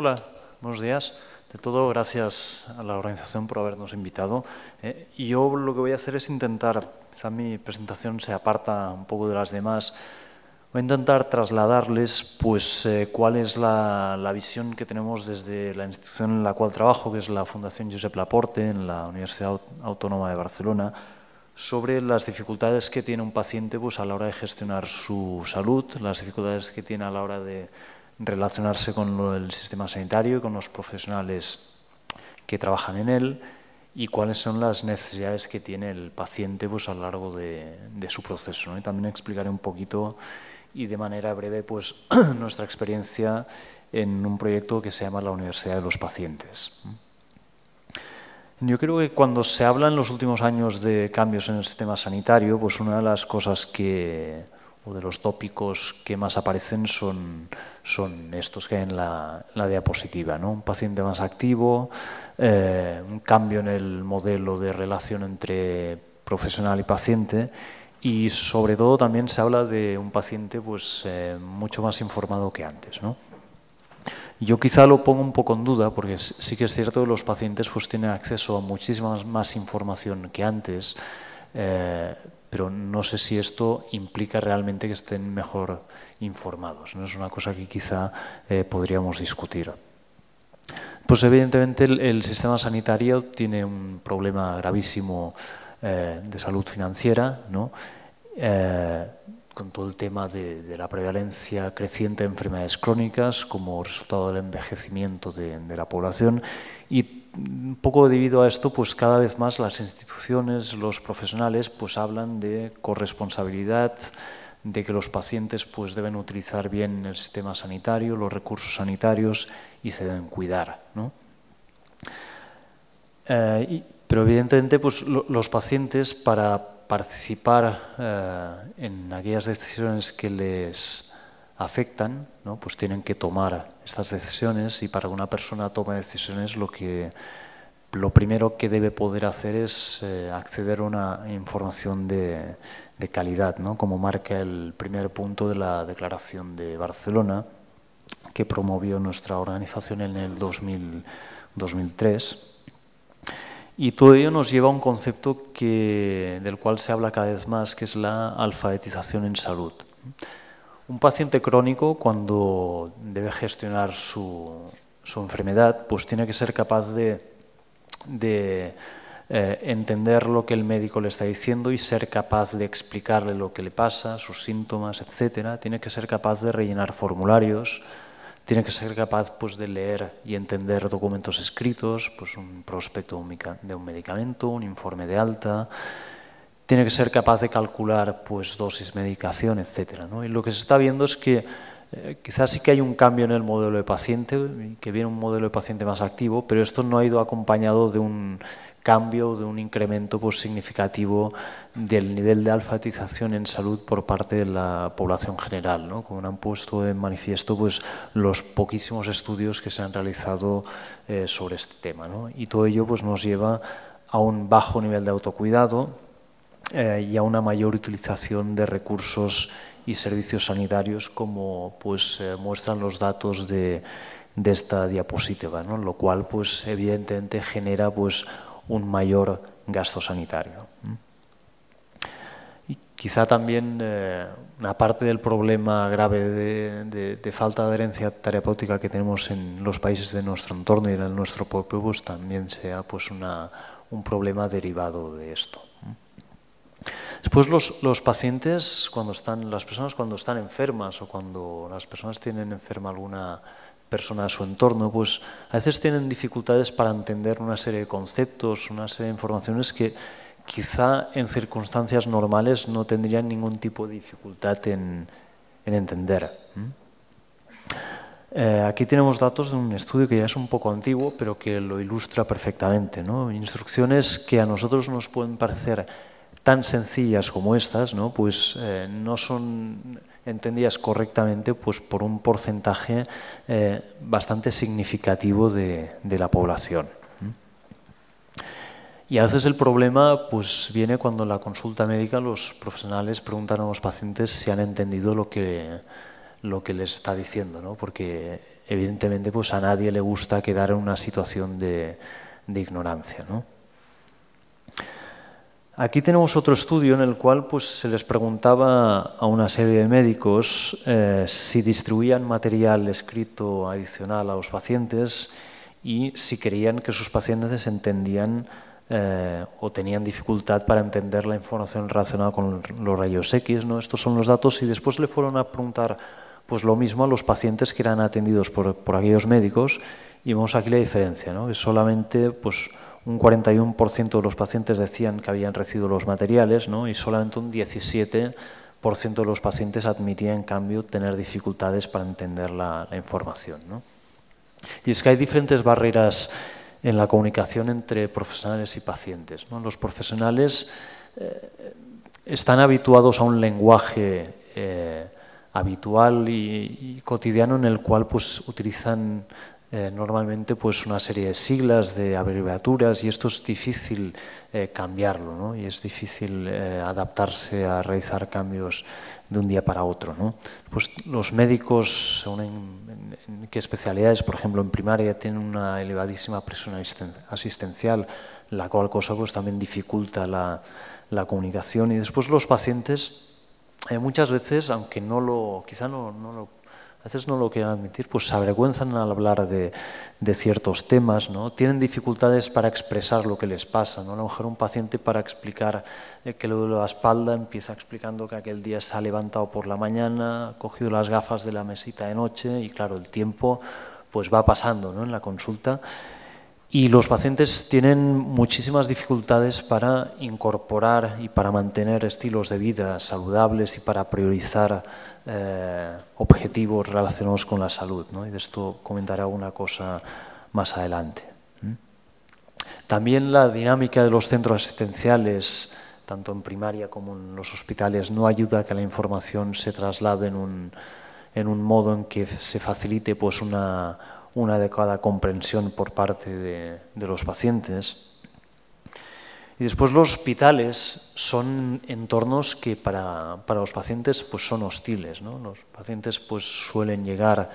Hola, buenos días. De todo, gracias a la organización por habernos invitado. Y yo lo que voy a hacer es intentar, quizá mi presentación se aparta un poco de las demás, voy a intentar trasladarles pues, cuál es la visión que tenemos desde la institución en la cual trabajo, que es la Fundación Josep Laporte, en la Universidad Autónoma de Barcelona, sobre las dificultades que tiene un paciente pues, a la hora de gestionar su salud, las dificultades que tiene a la hora de relacionarse con el sistema sanitario y con los profesionales que trabajan en él y cuáles son las necesidades que tiene el paciente pues, a lo largo de su proceso, ¿no? Y también explicaré un poquito y de manera breve pues, nuestra experiencia en un proyecto que se llama la Universidad de los Pacientes. Yo creo que cuando se habla en los últimos años de cambios en el sistema sanitario, pues una de las cosas o de los tópicos que más aparecen son estos que hay en la diapositiva, ¿no? Un paciente más activo, un cambio en el modelo de relación entre profesional y paciente y sobre todo también se habla de un paciente pues, mucho más informado que antes, ¿no? Yo quizá lo pongo un poco en duda porque sí que es cierto que los pacientes pues, tienen acceso a muchísima más información que antes, pero no sé si esto implica realmente que estén mejor informados, ¿no? Es una cosa que quizá podríamos discutir. Pues evidentemente el sistema sanitario tiene un problema gravísimo de salud financiera, ¿no? Con todo el tema de la prevalencia creciente de enfermedades crónicas como resultado del envejecimiento de la población y un poco debido a esto, pues cada vez más las instituciones, los profesionales, pues hablan de corresponsabilidad, de que los pacientes pues deben utilizar bien el sistema sanitario, los recursos sanitarios y se deben cuidar, ¿no? Pero evidentemente pues los pacientes para participar en aquellas decisiones que les afectan, ¿no? Pues tienen que tomar estas decisiones y para que una persona tome decisiones lo primero que debe poder hacer es acceder a una información de calidad, ¿no? Como marca el primer punto de la Declaración de Barcelona que promovió nuestra organización en el 2003. Y todo ello nos lleva a un concepto del cual se habla cada vez más, que es la alfabetización en salud. Un paciente crónico, cuando debe gestionar su enfermedad, pues tiene que ser capaz de entender lo que el médico le está diciendo y ser capaz de explicarle lo que le pasa, sus síntomas, etc. Tiene que ser capaz de rellenar formularios. Tiene que ser capaz pues, de leer y entender documentos escritos, pues, un prospecto de un medicamento, un informe de alta. Tiene que ser capaz de calcular pues, dosis, medicación, etc., ¿no? Y lo que se está viendo es que quizás sí que hay un cambio en el modelo de paciente, que viene un modelo de paciente más activo, pero esto no ha ido acompañado de un cambio, de un incremento pues, significativo del nivel de alfabetización en salud por parte de la población general, ¿no? Como han puesto en manifiesto pues, los poquísimos estudios que se han realizado sobre este tema, ¿no? Y todo ello pues, nos lleva a un bajo nivel de autocuidado y a una mayor utilización de recursos y servicios sanitarios como pues, muestran los datos de esta diapositiva, ¿no? Lo cual pues, evidentemente genera pues, un mayor gasto sanitario. Y quizá también una parte del problema grave de falta de adherencia terapéutica que tenemos en los países de nuestro entorno y en el nuestro propio, pues también sea pues, un problema derivado de esto. Después los pacientes, las personas cuando están enfermas o cuando las personas tienen enferma alguna persona a su entorno, pues a veces tienen dificultades para entender una serie de conceptos, una serie de informaciones que quizá en circunstancias normales no tendrían ningún tipo de dificultad en entender. Aquí tenemos datos de un estudio que ya es un poco antiguo, pero que lo ilustra perfectamente, ¿no? Instrucciones que a nosotros nos pueden parecer tan sencillas como estas, ¿no? Pues no son entendidas correctamente pues, por un porcentaje bastante significativo de la población. Y a veces el problema pues, viene cuando en la consulta médica los profesionales preguntan a los pacientes si han entendido lo que les está diciendo, ¿no? Porque evidentemente pues a nadie le gusta quedar en una situación de ignorancia, ¿no? Aquí tenemos otro estudio en el cual pues, se les preguntaba a una serie de médicos si distribuían material escrito adicional a los pacientes y si creían que sus pacientes entendían o tenían dificultad para entender la información relacionada con los rayos X, ¿no? Estos son los datos y después le fueron a preguntar pues, lo mismo a los pacientes que eran atendidos por aquellos médicos y vemos aquí la diferencia, ¿no? Que solamente pues, un 41% de los pacientes decían que habían recibido los materiales, ¿no? Y solamente un 17% de los pacientes admitían, en cambio, tener dificultades para entender la información, ¿no? Y es que hay diferentes barreras en la comunicación entre profesionales y pacientes, ¿no? Los profesionales están habituados a un lenguaje habitual y cotidiano en el cual pues, utilizan normalmente pues una serie de siglas, de abreviaturas y esto es difícil cambiarlo, ¿no? Y es difícil adaptarse a realizar cambios de un día para otro, ¿no? Pues los médicos, según en qué especialidades, por ejemplo en primaria, tienen una elevadísima presión asistencial, la cual cosa pues también dificulta la comunicación y después los pacientes muchas veces, aunque quizá a veces no lo quieran admitir, pues se avergüenzan al hablar de ciertos temas, ¿no? Tienen dificultades para expresar lo que les pasa, ¿no? A lo mejor un paciente para explicar que le duele la espalda empieza explicando que aquel día se ha levantado por la mañana, ha cogido las gafas de la mesita de noche y claro, el tiempo pues va pasando, ¿no? En la consulta. Y los pacientes tienen muchísimas dificultades para incorporar y para mantener estilos de vida saludables y para priorizar objetivos relacionados con la salud, ¿no? Y de esto comentaré alguna cosa más adelante. También la dinámica de los centros asistenciales, tanto en primaria como en los hospitales, no ayuda a que la información se traslade en un modo en que se facilite pues, una adecuada comprensión por parte de los pacientes. Y después los hospitales son entornos que para los pacientes pues, son hostiles, ¿no? Los pacientes pues, suelen llegar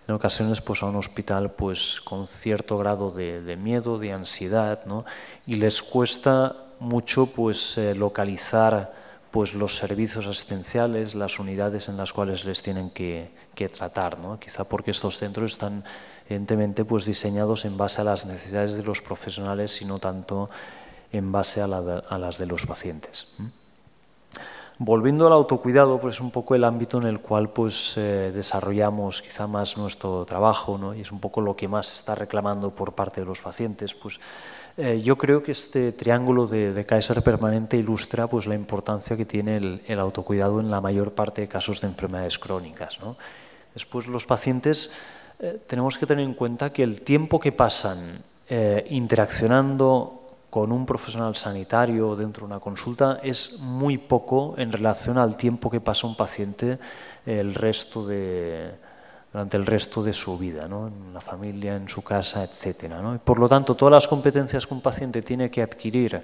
en ocasiones pues, a un hospital pues, con cierto grado de miedo, de ansiedad, ¿no? Y les cuesta mucho pues, localizar pues, los servicios asistenciales, las unidades en las cuales les tienen que tratar, ¿no? Quizá porque estos centros están evidentemente pues, diseñados en base a las necesidades de los profesionales y no tanto en base a las de los pacientes. Volviendo al autocuidado, pues un poco el ámbito en el cual pues, desarrollamos quizá más nuestro trabajo, ¿no? Y es un poco lo que más se está reclamando por parte de los pacientes. Pues, yo creo que este triángulo de Kaiser permanente ilustra pues, la importancia que tiene el autocuidado en la mayor parte de casos de enfermedades crónicas, ¿no? Después los pacientes tenemos que tener en cuenta que el tiempo que pasan interaccionando con un profesional sanitario dentro de una consulta es muy poco en relación al tiempo que pasa un paciente durante el resto de su vida, ¿no? En la familia, en su casa, etc., ¿no? Y por lo tanto, todas las competencias que un paciente tiene que adquirir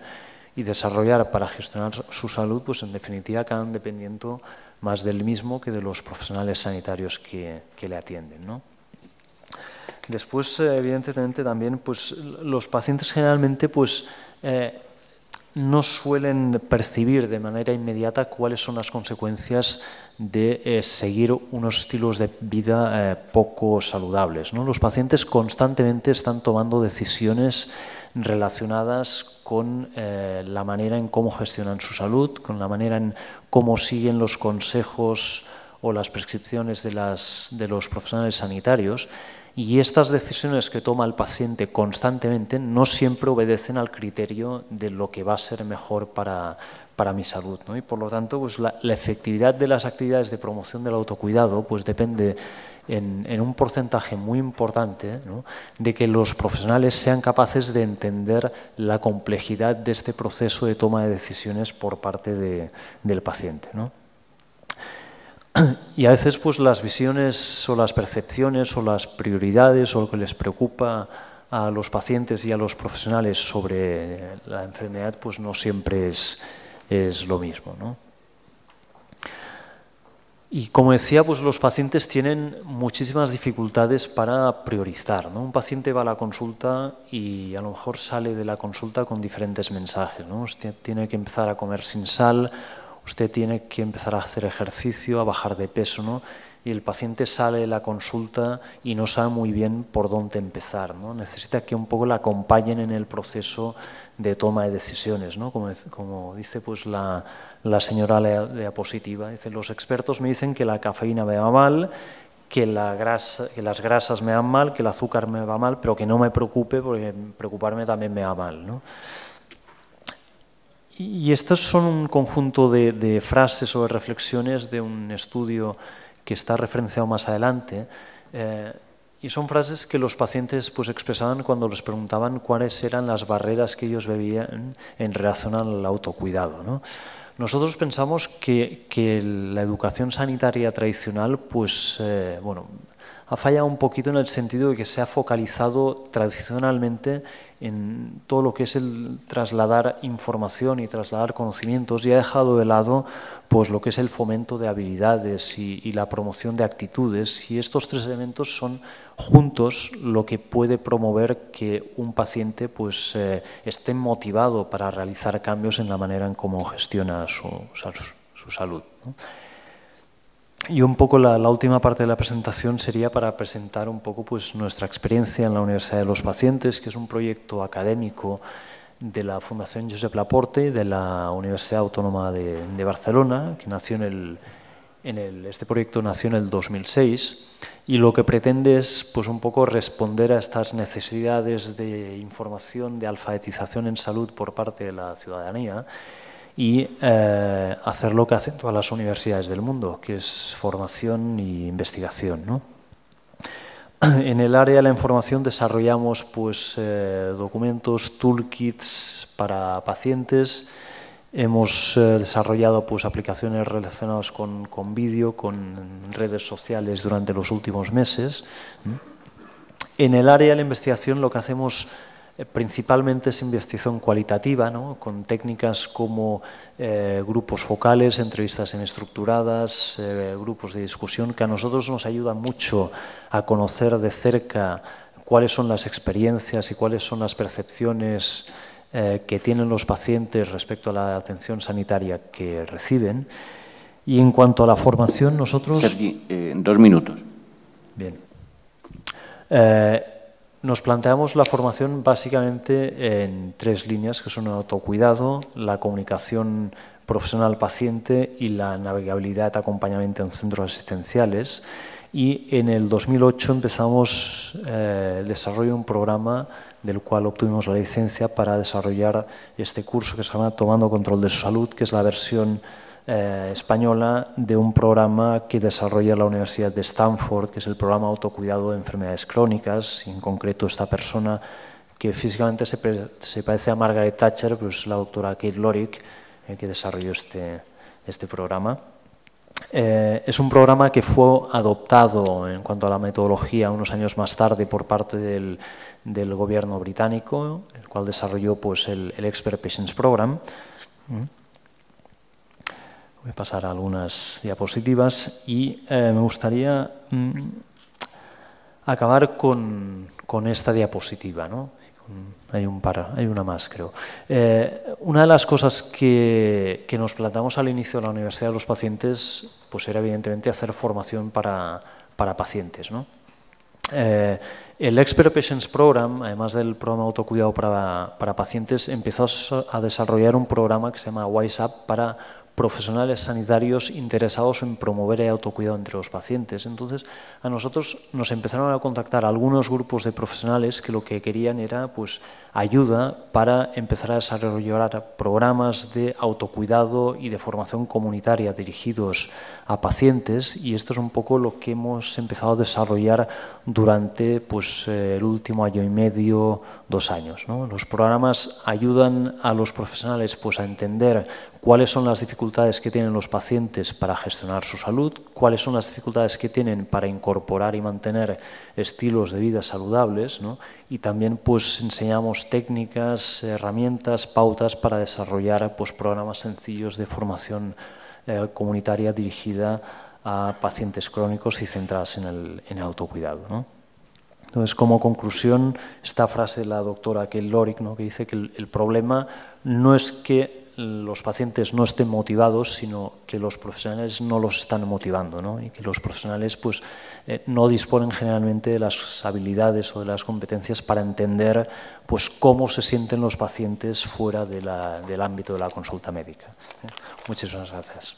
y desarrollar para gestionar su salud, pues en definitiva acaban dependiendo más del mismo que de los profesionales sanitarios que le atienden, ¿no? Después, evidentemente, también pues, los pacientes generalmente pues, no suelen percibir de manera inmediata cuáles son las consecuencias de seguir unos estilos de vida poco saludables, ¿no? Los pacientes constantemente están tomando decisiones relacionadas con la manera en cómo gestionan su salud, con la manera en cómo siguen los consejos o las prescripciones de los profesionales sanitarios. Y estas decisiones que toma el paciente constantemente no siempre obedecen al criterio de lo que va a ser mejor para mi salud, ¿no? Y por lo tanto, pues la efectividad de las actividades de promoción del autocuidado pues depende en un porcentaje muy importante, ¿no? De que los profesionales sean capaces de entender la complejidad de este proceso de toma de decisiones por parte del paciente, ¿no? Y a veces pues, las visiones o las percepciones o las prioridades o lo que les preocupa a los pacientes y a los profesionales sobre la enfermedad pues, no siempre es lo mismo, ¿no? Y como decía, pues los pacientes tienen muchísimas dificultades para priorizar, ¿no? Un paciente va a la consulta y a lo mejor sale de la consulta con diferentes mensajes, ¿no? Usted tiene que empezar a comer sin sal, usted tiene que empezar a hacer ejercicio, a bajar de peso, ¿no? Y el paciente sale de la consulta y no sabe muy bien por dónde empezar, ¿no? Necesita que un poco le acompañen en el proceso de toma de decisiones, ¿no? Como dice pues la señora diapositiva, dice, los expertos me dicen que la cafeína me va mal, que las grasas me van mal, que el azúcar me va mal, pero que no me preocupe porque preocuparme también me va mal, ¿no? Y estos son un conjunto de frases o de reflexiones de un estudio que está referenciado más adelante, y son frases que los pacientes pues, expresaban cuando les preguntaban cuáles eran las barreras que ellos veían en relación al autocuidado, ¿no? Nosotros pensamos que la educación sanitaria tradicional pues, bueno, ha fallado un poquito en el sentido de que se ha focalizado tradicionalmente en todo lo que es el trasladar información y trasladar conocimientos y ha dejado de lado pues, lo que es el fomento de habilidades y la promoción de actitudes, y estos tres elementos son juntos lo que puede promover que un paciente pues, esté motivado para realizar cambios en la manera en cómo gestiona su salud, ¿no? Y un poco la última parte de la presentación sería para presentar un poco pues, nuestra experiencia en la Universidad de los Pacientes, que es un proyecto académico de la Fundación Josep Laporte de la Universidad Autónoma de Barcelona, que nació este proyecto nació en el 2006 y lo que pretende es pues, un poco responder a estas necesidades de información, de alfabetización en salud por parte de la ciudadanía y hacer lo que hacen todas las universidades del mundo, que es formación e investigación, ¿no? En el área de la información desarrollamos pues, documentos, toolkits para pacientes, hemos desarrollado pues, aplicaciones relacionadas con vídeo, con redes sociales durante los últimos meses. En el área de la investigación lo que hacemos principalmente es investigación cualitativa, ¿no? Con técnicas como grupos focales, entrevistas semi-estructuradas, grupos de discusión, que a nosotros nos ayudan mucho a conocer de cerca cuáles son las experiencias y cuáles son las percepciones que tienen los pacientes respecto a la atención sanitaria que reciben. Y en cuanto a la formación, nosotros... Sergi, 2 minutos. Bien. Nos planteamos la formación básicamente en 3 líneas, que son el autocuidado, la comunicación profesional-paciente y la navegabilidad, acompañamiento en centros asistenciales. Y en el 2008 empezamos el desarrollo de un programa del cual obtuvimos la licencia para desarrollar este curso que se llama Tomando Control de su Salud, que es la versión española de un programa que desarrolla la Universidad de Stanford, que es el programa Autocuidado de Enfermedades Crónicas, y en concreto esta persona que físicamente se parece a Margaret Thatcher, pues la doctora Kate Lorick, que desarrolló este programa. Es un programa que fue adoptado en cuanto a la metodología unos años más tarde por parte del gobierno británico, el cual desarrolló pues, el Expert Patients Program. Voy a pasar a algunas diapositivas y me gustaría acabar con esta diapositiva, ¿no? Hay una más, creo. Una de las cosas que nos planteamos al inicio de la Universidad de los Pacientes pues era evidentemente hacer formación para pacientes, ¿no? El Expert Patients Program, además del programa Autocuidado para pacientes, empezó a desarrollar un programa que se llama Wise Up para profesionales sanitarios interesados en promover el autocuidado entre los pacientes. Entonces, a nosotros nos empezaron a contactar algunos grupos de profesionales que lo que querían era pues, ayuda para empezar a desarrollar programas de autocuidado y de formación comunitaria dirigidos a pacientes, y esto es un poco lo que hemos empezado a desarrollar durante pues, el último año y medio, 2 años, ¿no? Los programas ayudan a los profesionales pues, a entender cuáles son las dificultades que tienen los pacientes para gestionar su salud, cuáles son las dificultades que tienen para incorporar y mantener estilos de vida saludables, ¿no? Y también pues, enseñamos técnicas, herramientas, pautas para desarrollar pues, programas sencillos de formación comunitaria dirigida a pacientes crónicos y centradas en el autocuidado, ¿no? Entonces, como conclusión, esta frase de la doctora Kate Lorig, ¿no?, que dice que el problema no es que los pacientes no estén motivados, sino que los profesionales no los están motivando, ¿no? Y que los profesionales pues, no disponen generalmente de las habilidades o de las competencias para entender pues, cómo se sienten los pacientes fuera del ámbito de la consulta médica. Muchísimas gracias.